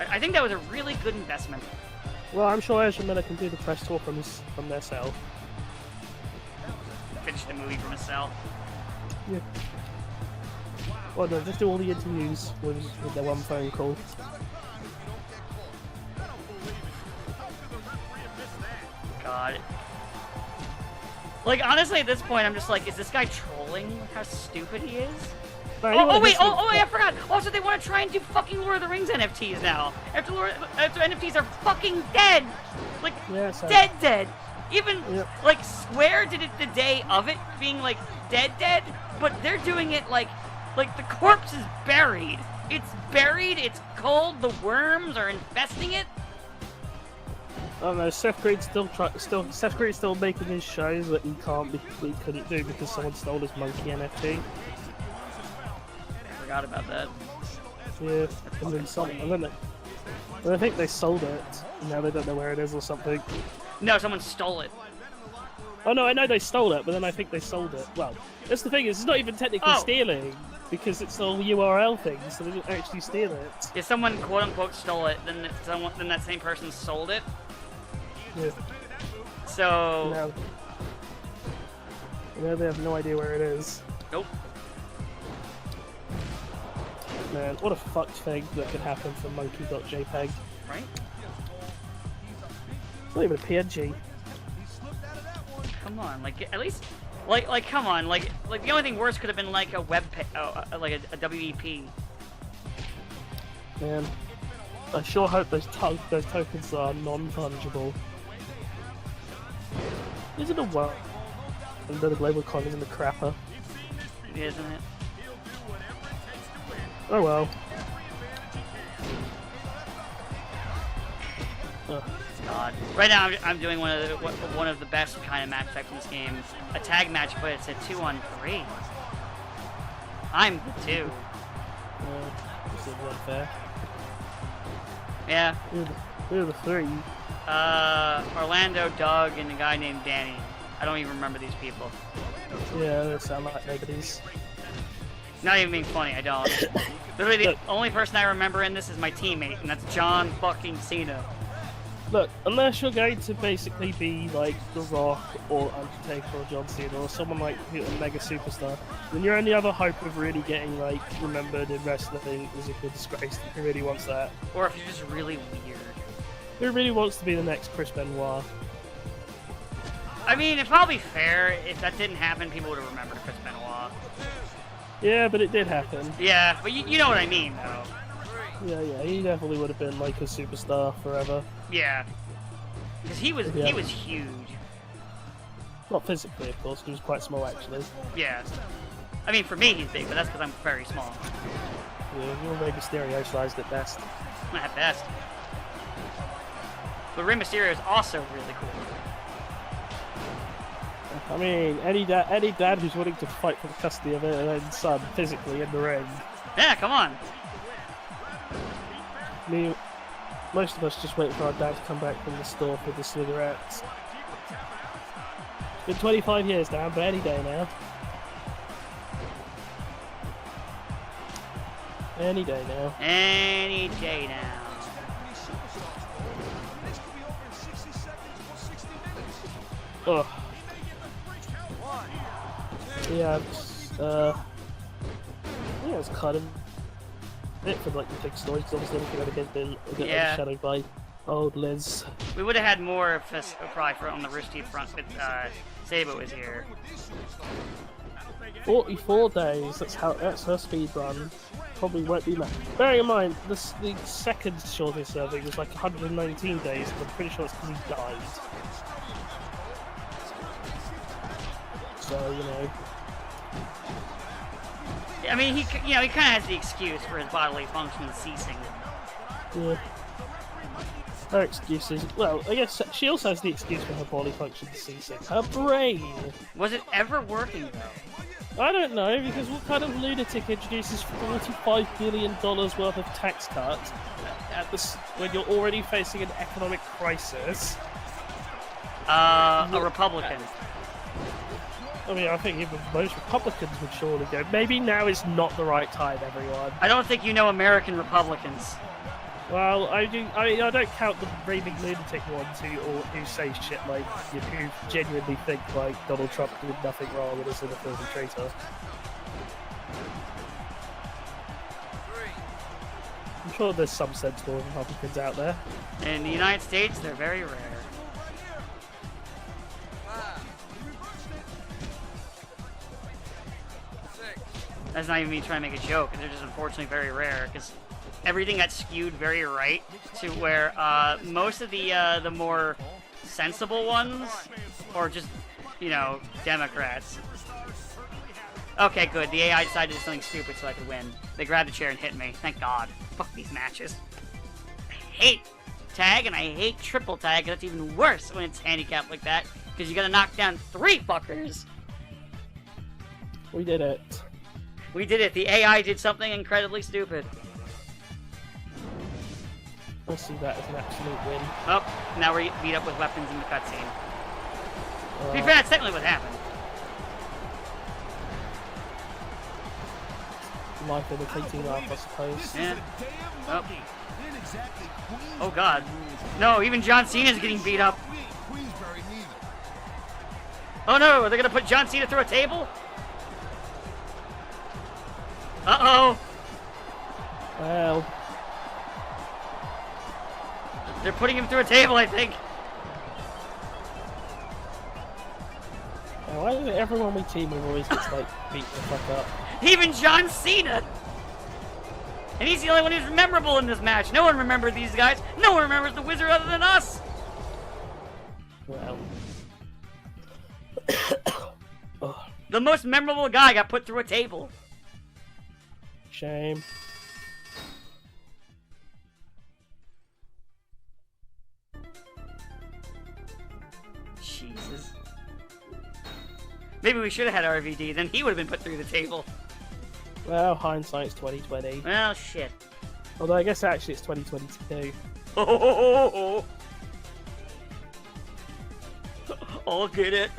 I think that was a really good investment. Well, I'm sure Ezra Miller can do the press tour from their cell. Finish the movie from his cell. Yeah. Well, no, just do all the interviews with their one phone call. God. Like, honestly, at this point, I'm just like, is this guy trolling how stupid he is? Oh, wait, I forgot! Also, they want to try and do fucking Lord of the Rings NFTs now! After NFTs are fucking dead! Like, yeah, dead! Even, like, Square did it the day of it being, like, dead, but they're doing it like the corpse is buried. It's buried, it's cold, the worms are infesting it. Oh no, Seth Green's still making his shows that he couldn't do because someone stole his monkey NFT. I forgot about that. Yeah, and then I think they sold it, and now they don't know where it is or something. No, someone stole it. Oh no, I know they stole it, but then I think they sold it. Well, that's the thing, it's not even technically stealing, because it's all URL things, so they didn't actually steal it. If someone quote-unquote stole it, then that same person sold it. Yeah. So... Now they have no idea where it is. Nope. Man, what a fucked thing that could happen for monkey.jpg. Right? It's not even a PNG. Come on, like, at least... Like, come on, like the only thing worse could have been like a like a WEP. Man, I sure hope those tokens are non-fungible. Isn't it well? And the global coin isn't a crapper. Isn't it? Oh well. God. Right now, I'm doing one of the best kind of match types in this game. A tag match, but it's a 2-on-3. I'm the 2. This is unfair. Yeah. Who are the 3? Orlando, Doug, and a guy named Danny. I don't even remember these people. Yeah, they sound like nobodies. Not even being funny, I don't. Literally, the only person I remember in this is my teammate, and that's John fucking Cena. Look, unless you're going to basically be like The Rock or Undertaker or John Cena or someone like a mega superstar, then your only other hope of really getting like remembered in wrestling is if you're disgraced. Who really wants that? Or if you're just really weird. Who really wants to be the next Chris Benoit? I mean, it's probably fair. If that didn't happen, people would have remembered Chris Benoit. Yeah, but it did happen. Yeah, but you know what I mean, though. Yeah, he definitely would have been like a superstar forever. Yeah, because he was huge. Not physically, of course. He was quite small, actually. Yeah, I mean for me he's big, but that's because I'm very small. Yeah, you're Rey Mysterio-sized at best. At best. But Rey Mysterio is also really cool. I mean, any dad who's willing to fight for the custody of their own son physically in the ring. Yeah, come on. Most of us just wait for our dad to come back from the store for the cigarettes. It's been 25 years now, but any day now. Any day now. Any day now. Ugh. Yeah, it's kind of it for like the big stories. Obviously, everything would have been overshadowed by old Liz. We would have had more if probably on the Rooster Teeth front with Saba was here. 44 days. That's her speed run. Probably won't be much. Bearing in mind, the second shortest serving was like 119 days, and I'm pretty sure it's because he died. So, you know. I mean, he kind of has the excuse for his bodily function ceasing. Yeah. Her excuses. Well, I guess she also has the excuse for her bodily function ceasing. Her brain. Was it ever working though? I don't know, because what kind of lunatic introduces $45 billion worth of tax cuts when you're already facing an economic crisis? A Republican. I mean, I think even most Republicans would surely go, maybe now is not the right time, everyone. I don't think you know American Republicans. Well, I don't count the raving lunatic ones who say shit like, you know, who genuinely think like Donald Trump did nothing wrong and is a filthy traitor. I'm sure there's some sensible Republicans out there. In the United States, they're very rare. That's not even me trying to make a joke. They're just unfortunately very rare because everything got skewed very right to where most of the more sensible ones, or just, you know, Democrats. Okay, good. The AI decided to do something stupid so I could win. They grabbed the chair and hit me. Thank God. Fuck these matches. I hate tag and I hate triple tag. That's even worse when it's handicapped like that because you gotta knock down 3 fuckers. We did it. We did it. The AI did something incredibly stupid. I see that as an absolute win. Oh, now we're beat up with weapons in the cutscene. To be fair, that's technically what happened. Life imitating art, I suppose. Yeah. Oh. Oh God. No, even John Cena's getting beat up. Oh no, are they gonna put John Cena through a table? Uh-oh. Well. They're putting him through a table, I think. Why is it everyone we team with always gets, like, beat the fuck up? Even John Cena! And he's the only one who's memorable in this match. No one remembered these guys. No one remembers the Wizard other than us. Well. The most memorable guy got put through a table. Shame. Jesus. Maybe we should have had RVD, then he would have been put through the table. Well, hindsight's 2020. Well, shit. Although I guess actually it's 2022. Oh, I'll get it.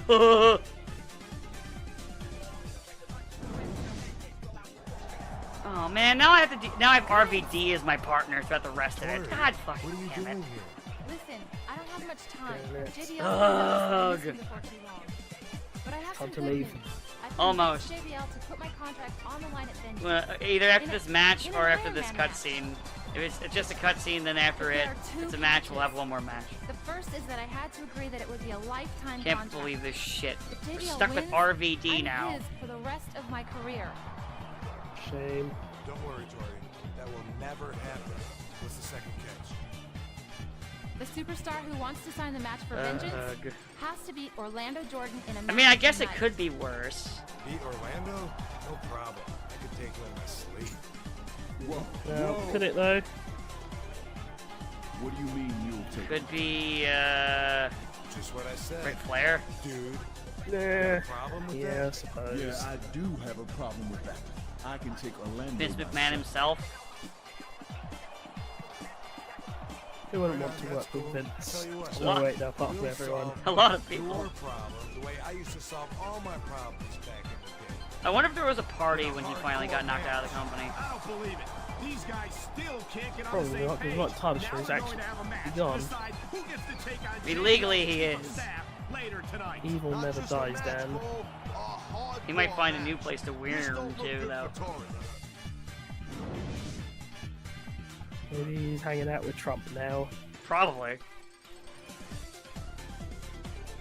Oh man, now I have to now I have RVD as my partner throughout the rest of it. God fucking damn it. Listen, I don't have much time. JBL Ugh. before too long. But I have Time some to leave. Almost. JBL to put my contract on the line at Vengeance. Well, either after this match or after this cutscene. If it's just a cutscene, then after it, if it's a match, we'll have one more match. The first is that I had to agree that it would be a lifetime Can't contract. believe this shit. If We're JBL stuck with wins, RVD I'm now. his for the rest of my career. Shame. Don't worry, Tori. That will never happen. What's the second catch? The superstar who wants to sign the match for Vengeance Good. has to beat Orlando Jordan in a match. I mean, I guess it tonight. could be worse. Beat Orlando? No problem. I could take one in my sleep. Whoa. Well, could it though? What do you mean you'll take Could be, Just what I said. Ric Flair. Dude, Nah. problem with Yeah, I that? suppose. Yeah, I do have a problem with that. I can take Orlando Vince McMahon myself. himself. Who wouldn't want to work with Vince? Tell you what, Oh wait, no, apart from you'll everyone. solve A lot of your people. problem the way I used to solve all my problems back in the day. I wonder if there was a party when he finally got knocked out of the company. I don't believe it. These guys still can't get on Probably the same not, page. there's not time sure he's Now we're actually going to have a match. gone. Decide who gets to take on I mean, legally he Jimmy is. Staff later tonight. Evil Not never just a dies, match, Dan. Cole, a hard He might find a match. new place to wear This him don't look to, good though. for Torres. Maybe he's hanging out with Trump now. Probably.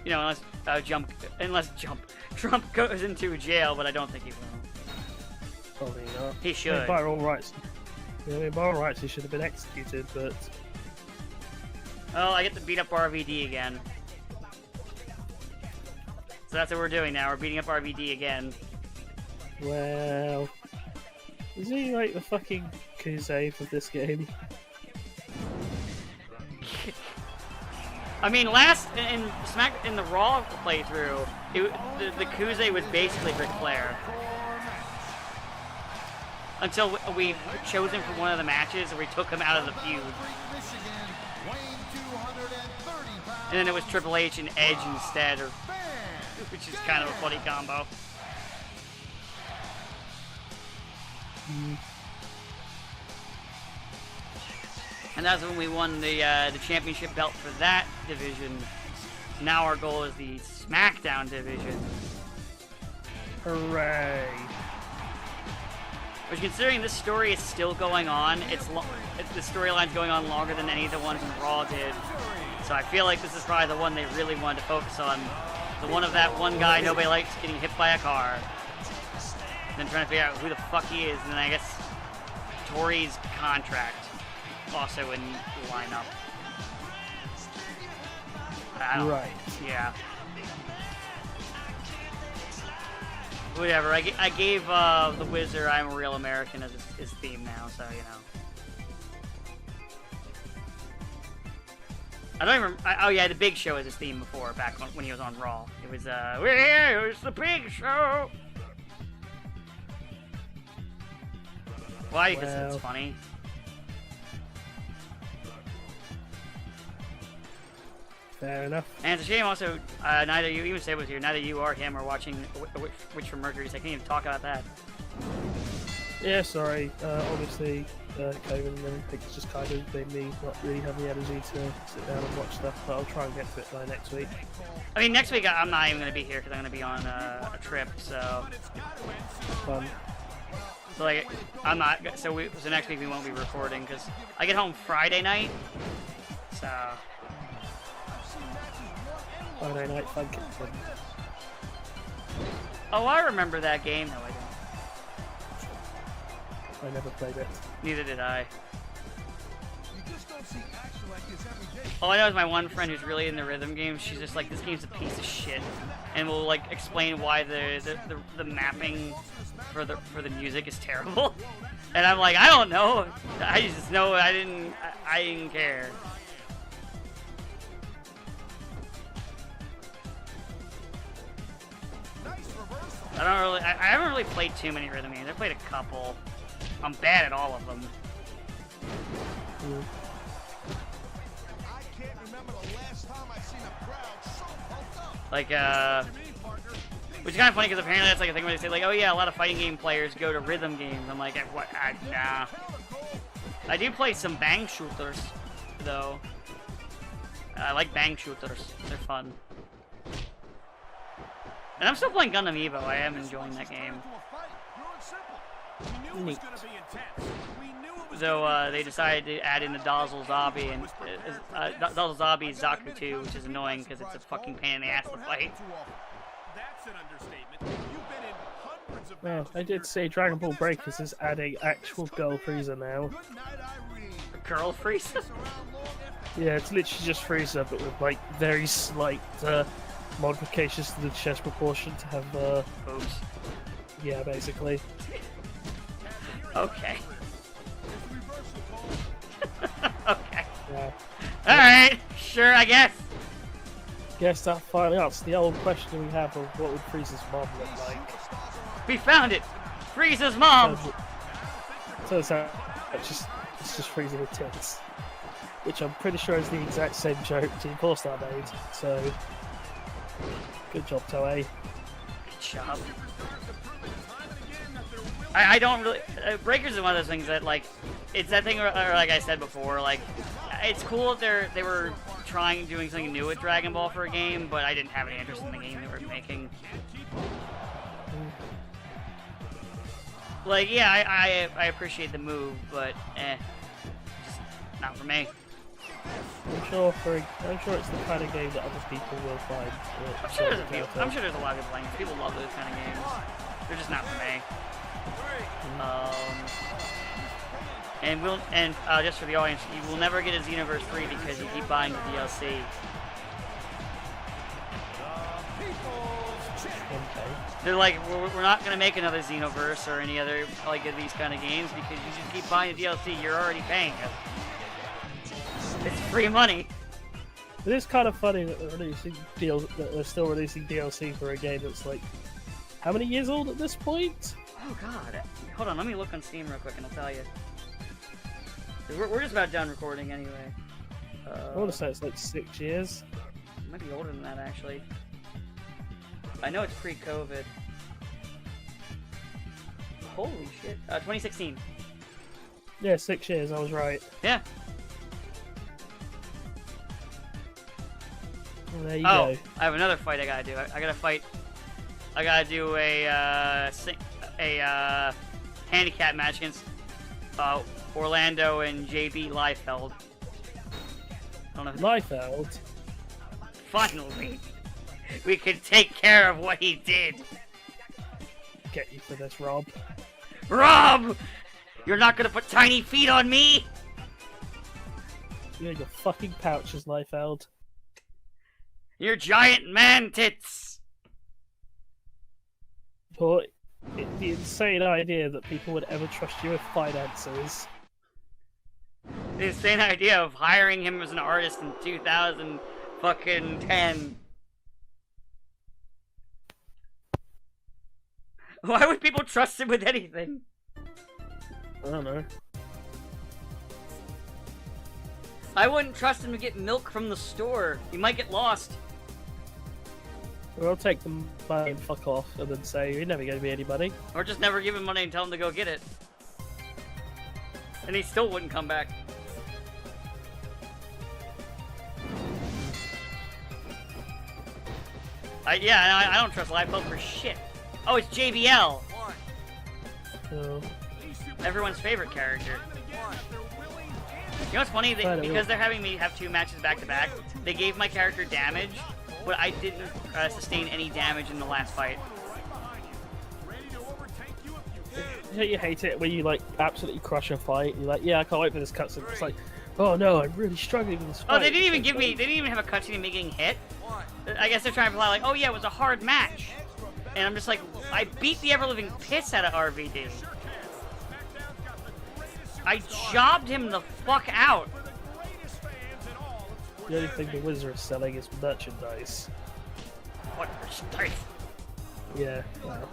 You know, unless Trump goes into jail, but I don't think he will. Probably not. He I should. mean, by all rights, by all rights, he should have been executed. But Oh, I get to beat up RVD again. So that's what we're doing now. We're beating up RVD again. well, is he like the fucking Kuze of this game? I mean, in the Raw playthrough, the Kuze was basically Ric Flair. Until we chose him for one of the matches, and we took him out of the feud. And then it was Triple H and Edge instead, which is kind of a funny combo. And that's when we won the championship belt for that division. Now our goal is the Smackdown division. Hooray! Which, considering this story is still going on, the storyline's going on longer than any of the ones in Raw did. So I feel like this is probably the one they really wanted to focus on. The one of that one guy nobody likes getting hit by a car. And then trying to figure out who the fuck he is. And then I guess Tori's contract also in the lineup. I don't, Right. Yeah. Whatever. I gave the Wizard "I'm a Real American" as his theme now, so you know. I don't even. Oh yeah, the Big Show was his theme before, back when he was on Raw. It was "We're here, it's the Big Show." Why? Because Well. it's funny. Fair enough. And it's a shame also, neither you, even say was here, neither you or him are watching Witch from Mercury, so I can't even talk about that. Yeah, sorry. Obviously, COVID and everything just kind of made me not really have the energy to sit down and watch stuff, but I'll try and get to it by next week. I mean, next week I'm not even going to be here because I'm going to be on a trip, so... Fun. So, like, I'm not... So next week we won't be recording because I get home Friday night, so... Friday Night Fun Kitten. Oh, I remember that game. No, I don't. I never played it. Neither did I. You just don't see action like this every day. All I know is my one friend who's really into rhythm games, she's just like, this game's a piece of shit. And will like explain why the mapping for the music is terrible. And I'm like, I don't know. I just know I didn't care. I haven't really played too many rhythm games. I played a couple. I'm bad at all of them. I can't remember the last time I seen a crowd so pumped up. Like, which is kind of funny because apparently that's like a thing where they say like, oh yeah, a lot of fighting game players go to rhythm games. I'm like, what? Nah. I do play some bang shooters, though. I like bang shooters. They're fun. And I'm still playing Gundam Evo. I am enjoying that game. Neat. Though they decided to add in the Dazzle Zombie and Dazzle Zombie Zaku 2, which is annoying because it's a fucking pain in the ass to fight. That's an understatement. You've been in hundreds of Well, I did say Dragon Ball Breakers is adding actual Girl Frieza now. Girl Frieza? Yeah, it's literally just Frieza, but with like very slight modifications to the chest proportion to have Oops. yeah, basically. Okay. Okay. Yeah. Alright, sure, I guess. Guess that finally answers the old question we have of what would Frieza's mom look like. We found it! Frieza's mom! Turns out it's just Frieza with tits. which I'm pretty sure is the exact same joke Team 4-Star made. So, good job, Toei. Good job. I don't really... Breakers is one of those things that, like, it's that thing where, like I said before, like, it's cool that they were doing something new with Dragon Ball for a game, but I didn't have any interest in the game they were making. Like, yeah, I appreciate the move, but, just not for me. I'm sure it's the kind of game that other people will find. I'm sure there's a lot of good playing. People love those kind of games. They're just not for me. And just for the audience, you will never get a Xenoverse 3 because you keep buying the DLC. Okay. They're like, we're not gonna make another Xenoverse or any other like of these kind of games because you just keep buying the DLC. You're already paying it. It's free money. It is kind of funny that they're still releasing DLC for a game that's like, how many years old at this point? Oh god. Hold on, let me look on Steam real quick and I'll tell you. We're just about done recording anyway. I want to say it's like 6 years. It might be older than that actually. I know it's pre-COVID. Holy shit. 2016. Yeah, 6 years, I was right. Yeah. Well, there you go. I have another fight I gotta do. I gotta fight. I gotta do a handicap match against Orlando and JB Liefeld. I don't know. Liefeld? Finally, we can take care of what he did. Get you for this, Rob. Rob! You're not gonna put tiny feet on me? You're in your fucking pouches, Liefeld. Your giant man tits! But the insane idea that people would ever trust you with finances. The insane idea of hiring him as an artist in 2010. Why would people trust him with anything? I don't know. I wouldn't trust him to get milk from the store. He might get lost. Or I'll take the money and fuck off, and then say, you're never going to be anybody. Or just never give him money and tell him to go get it. And he still wouldn't come back. I don't trust Liefeld for shit. Oh, it's JBL. So, Everyone's favorite character. You know what's funny? Because they're having me have 2 matches back to back, they gave my character damage, but I didn't sustain any damage in the last fight. you hate it when you like absolutely crush a fight. You're like, yeah, I can't wait for this cutscene. It's like, oh no, I'm really struggling with this fight. Oh, they didn't even give me. They didn't even have a cutscene of me getting hit. I guess they're trying to imply like, oh yeah, it was a hard match, and I'm just like, I beat the ever-living piss out of RVD. I jobbed him the fuck out. The only thing the Wizard is selling is merchandise. What merchandise? Yeah. Well.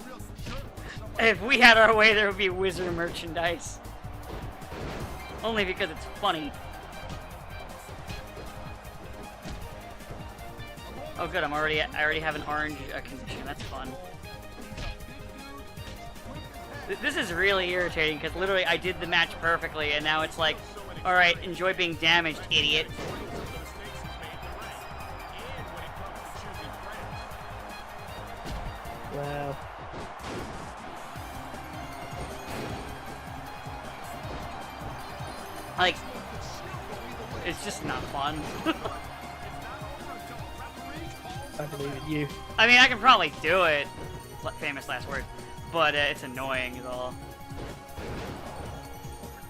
If we had our way, there would be Wizard merchandise. Only because it's funny. Oh good, I already have an orange condition. That's fun. This is really irritating because literally I did the match perfectly, and now it's like, all right, enjoy being damaged, idiot. Wow. Like, it's just not fun. I believe in you. I mean, I can probably do it. Famous last word. But it's annoying is all.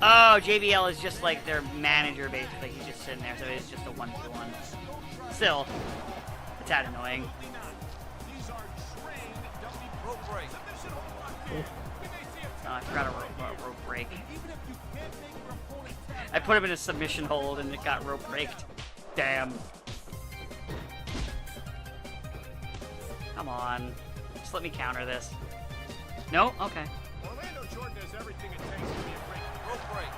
Oh, JBL is just like their manager, basically. He's just sitting there, so it's just a 1-to-1. Still, it's that annoying. Oh, I forgot a rope break. I put him in a submission hold and it got rope breaked. Damn. Come on. Just let me counter this. No? Okay. Orlando Jordan has everything it takes to be a great rope break.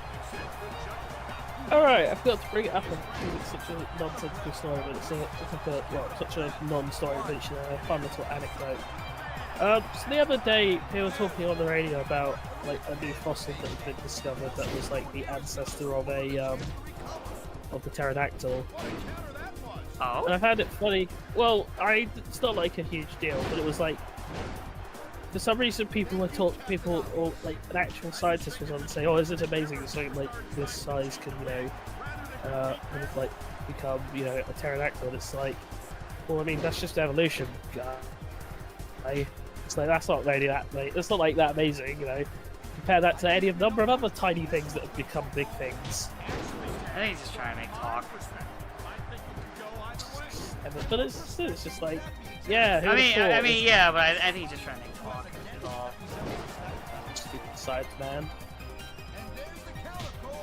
Alright, I forgot to bring it up because it's such a nonsensical story, but it's like a, well, such a non-story, but it's a fun little anecdote. So the other day, they were talking on the radio about like a new fossil that had been discovered that was like the ancestor of the pterodactyl. Oh. And I found it funny. Well, it's not like a huge deal, but it was like for some reason people or like an actual scientist was on to say, "Oh, is it amazing? It's like this size can kind of like become a pterodactyl." And it's like, well, I mean that's just evolution. It's like that's not really that. It's not like that amazing, Compare that to any number of other tiny things that have become big things. I think he's just trying to make talk. But it's just like, yeah. I mean, yeah, but I think he's just trying to make talk. Is all. Stupid science man.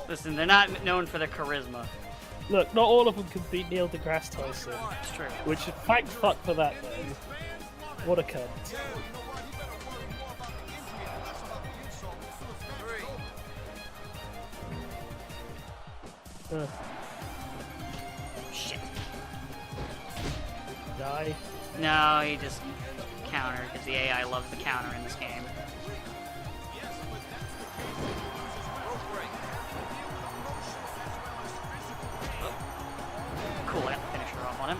Listen, they're not known for their charisma. Look, not all of them can beat Neil deGrasse Tyson. It's true. Which, thank fuck for that, though. What a cunt. Shit. Die. No, he just countered because the AI loves the counter in this game. Cool, I got the finisher off on him.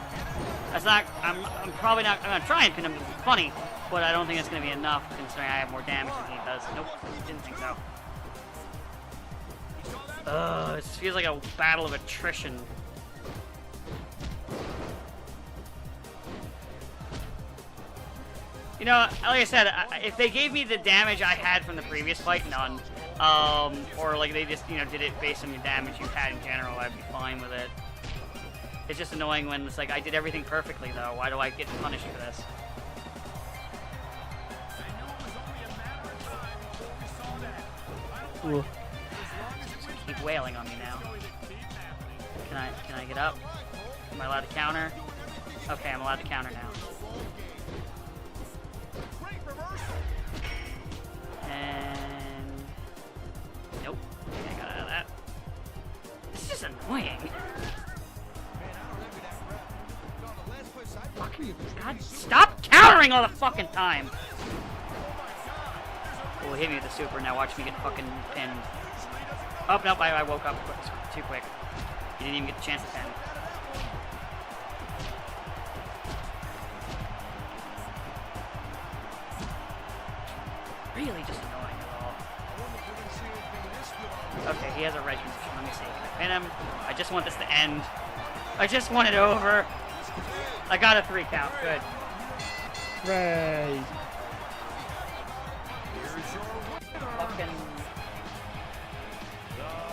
That's not. I'm probably not. I'm gonna try and pin him. It's funny, but I don't think it's gonna be enough considering I have more damage than he does. Nope, didn't think so. It feels like a battle of attrition. Like I said, if they gave me the damage I had from the previous fight, none. Or like they just, did it based on your damage you had in general, I'd be fine with it. It's just annoying when it's like, I did everything perfectly though, why do I get punished for this? Ooh. Keep wailing on me now. Can I get up? Am I allowed to counter? Okay, I'm allowed to counter now. And nope, I got out of that. This is just annoying. Fucking God, stop countering all the fucking time. Oh, hit me with the super. Now watch me get fucking pinned. Oh, nope, I woke up too quick. You didn't even get the chance to pin. Really just annoying at all. Okay, he has a right position. Let me see. Can I pin him? I just want this to end. I just want it over. I got a 3 count. Good. Hooray! Fucking...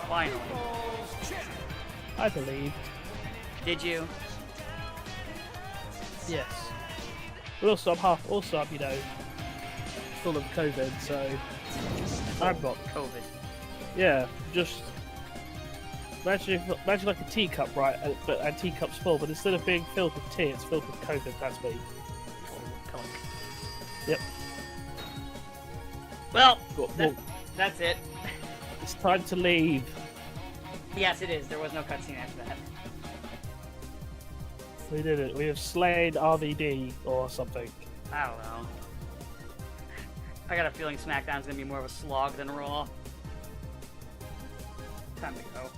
Finally. I believe. Did you? Yes. But also, I'm full of COVID, so I'm not. COVID. Yeah, just imagine like a teacup, right? And teacup's full, but instead of being filled with tea, it's filled with COVID. That's me. Yep. Well, Well, that's it. it's time to leave. Yes, it is. There was no cutscene after that. We did it. We have slain RVD or something. I don't know. I got a feeling Smackdown's gonna be more of a slog than Raw. Time to go.